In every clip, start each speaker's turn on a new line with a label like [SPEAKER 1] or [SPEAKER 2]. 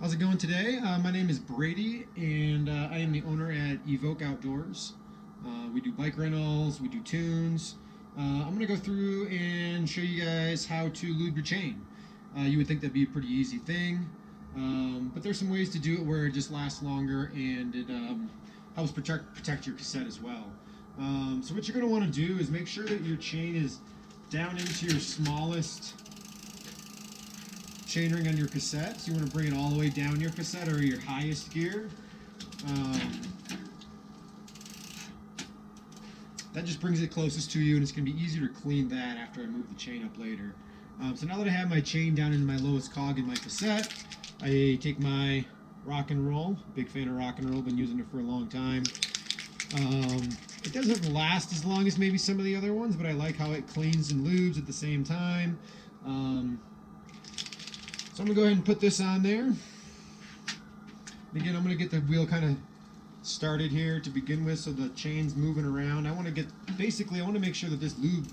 [SPEAKER 1] How's it going today? My name is Brady, and I am the owner at Evoke Outdoors. We do bike rentals, we do tunes. I'm going to go through and show you guys how to lube your chain. You would think that'd be a pretty easy thing, but there's some ways to do it where it just lasts longer and it helps protect your cassette as well. So what you're going to want to do is make sure that your chain is down into your smallest chain ring on your cassette. So you want to bring it all the way down your cassette or your highest gear. That just brings it closest to you, and it's going to be easier to clean that after I move the chain up later. So now that I have my chain down in my lowest cog in my cassette, I take my rock and roll. Big fan of rock and roll, been using it for a long time. It doesn't last as long as maybe some of the other ones, but I like how it cleans and lubes at the same time. So I'm going to go ahead and put this on there. Again, I'm going to get the wheel kind of started here to begin with so the chain's moving around. I want to make sure that this lube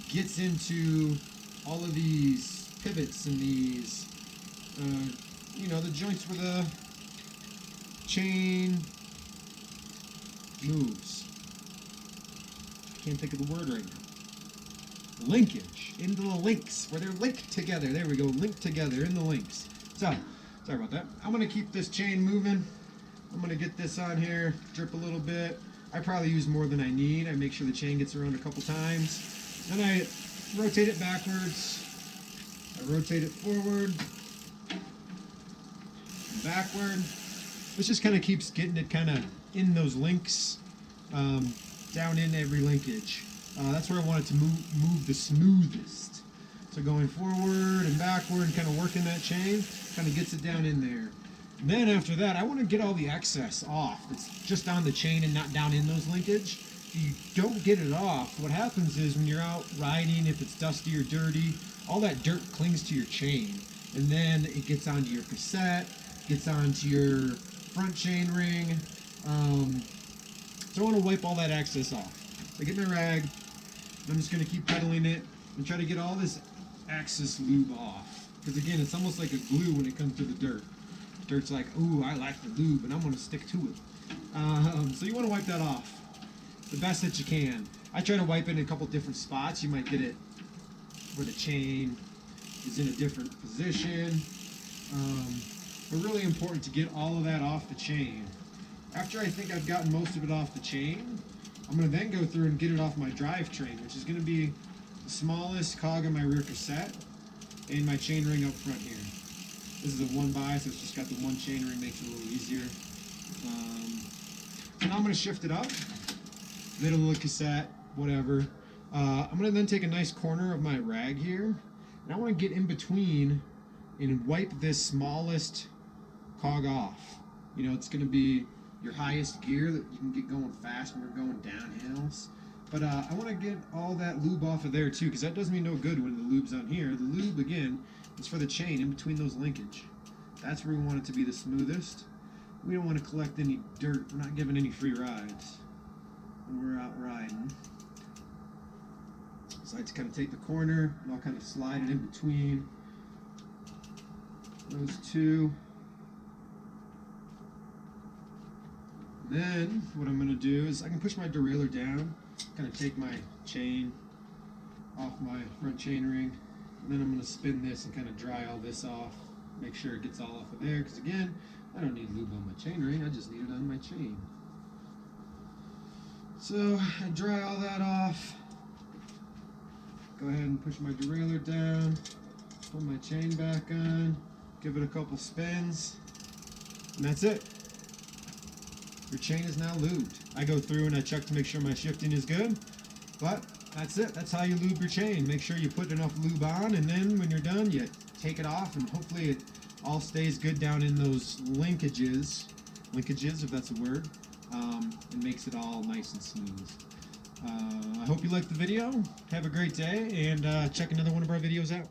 [SPEAKER 1] gets into all of these pivots and these, the joints where the chain moves. Can't think of the word right now. Linkage, into the links, where they're linked together. There we go, linked together in the links. So, sorry about that. I'm going to keep this chain moving. I'm going to get this on here, drip a little bit. I probably use more than I need. I make sure the chain gets around a couple times. Then I rotate it backwards. I rotate it forward, and backward. This just kind of keeps getting it kind of in those links, down in every linkage. That's where I want it to move the smoothest. So going forward and backward and kind of working that chain, kind of gets it down in there. And then after that, I want to get all the excess off. It's just on the chain and not down in those linkage. If you don't get it off, what happens is when you're out riding, if it's dusty or dirty, all that dirt clings to your chain. And then it gets onto your cassette, gets onto your front chain ring. So I want to wipe all that excess off. So I get my rag. I'm just going to keep pedaling it and try to get all this excess lube off. Because again, it's almost like a glue when it comes to the dirt. Dirt's like, ooh, I like the lube, and I'm going to stick to it. So you want to wipe that off the best that you can. I try to wipe it in a couple different spots. You might get it where the chain is in a different position. But really important to get all of that off the chain. After I think I've gotten most of it off the chain, I'm going to then go through and get it off my drivetrain, which is going to be the smallest cog on my rear cassette and my chain ring up front here. This is a 1x, so it's just got the one chain ring, makes it a little easier. So now I'm going to shift it up, middle of the cassette, whatever. I'm going to then take a nice corner of my rag here, and I want to get in between and wipe this smallest cog off. You know, it's going to be your highest gear that you can get going fast when you're going downhills. But I want to get all that lube off of there too, because that does me no good when the lube's on here. The lube, again, is for the chain in between those linkage. That's where we want it to be the smoothest. We don't want to collect any dirt. We're not giving any free rides when we're out riding. So I just kind of take the corner and I'll kind of slide it in between those two. Then what I'm going to do is I can push my derailleur down, kind of take my chain off my front chain ring, and then I'm going to spin this and kind of dry all this off, make sure it gets all off of there, because again, I don't need lube on my chain ring, I just need it on my chain. So I dry all that off, go ahead and push my derailleur down, put my chain back on, give it a couple spins, and that's it. Your chain is now lubed. I go through and I check to make sure my shifting is good, but that's it. That's how you lube your chain. Make sure you put enough lube on, and then when you're done, you take it off, and hopefully it all stays good down in those linkages, if that's a word, and makes it all nice and smooth. I hope you liked the video. Have a great day, and check another one of our videos out.